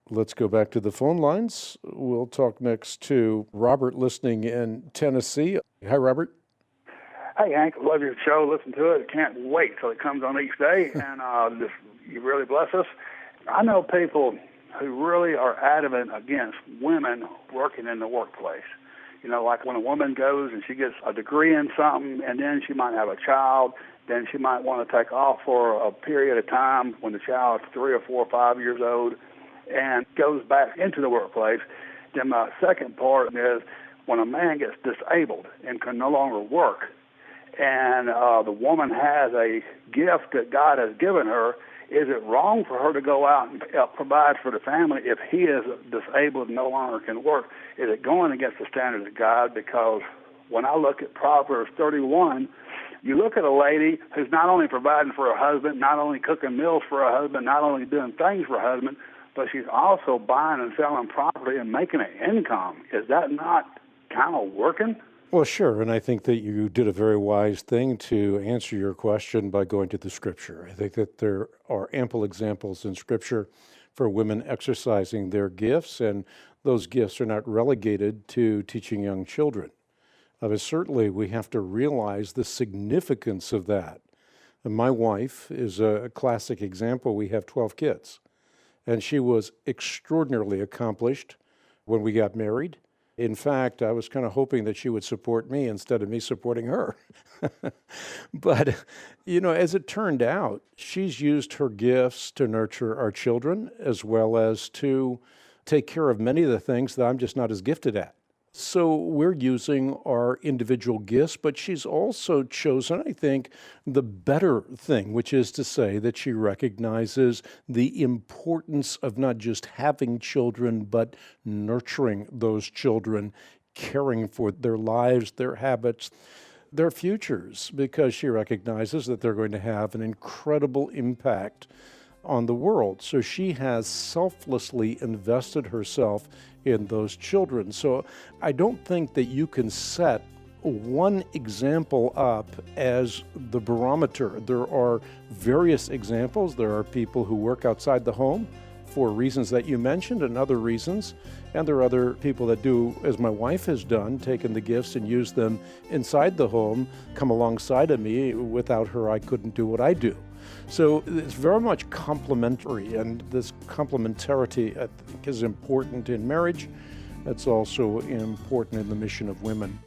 Let's go back to the phone lines. We'll talk next to Robert listening in Tennessee. Hi, Robert. Hey, Hank, love your show. Listen to it. Can't wait till it comes on each day, and you really bless us. I know people who really are adamant against women working in the workplace. You know, like when a woman goes and she gets a degree in something, and then she might have a child, then she might want to take off for a period of time when the child is 3 or 4 or 5 years old and goes back into the workplace. Then my second part is when a man gets disabled and can no longer work, and the woman has a gift that God has given her, is it wrong for her to go out and provide for the family if he is disabled and no longer can work? Is it going against the standards of God? Because when I look at Proverbs 31, you look at a lady who's not only providing for her husband, not only cooking meals for her husband, not only doing things for her husband, but she's also buying and selling property and making an income. Is that not kind of working? Well, sure, and I think that you did a very wise thing to answer your question by going to the Scripture. I think that there are ample examples in Scripture for women exercising their gifts, and those gifts are not relegated to teaching young children. But certainly we have to realize the significance of that. And my wife is a classic example. We have 12 kids, and she was extraordinarily accomplished when we got married. In fact, I was kind of hoping that she would support me instead of me supporting her. But, you know, as it turned out, she's used her gifts to nurture our children as well as to take care of many of the things that I'm just not as gifted at. So we're using our individual gifts, but she's also chosen, I think, the better thing, which is to say that she recognizes the importance of not just having children, but nurturing those children, caring for their lives, their habits, their futures, because she recognizes that they're going to have an incredible impact on the world. So she has selflessly invested herself in those children. So I don't think that you can set one example up as the barometer. There are various examples. There are people who work outside the home for reasons that you mentioned and other reasons. And there are other people that do, as my wife has done, taken the gifts and used them inside the home, come alongside of me. Without her, I couldn't do what I do. So it's very much complementary, and this complementarity, I think, is important in marriage. It's also important in the mission of women.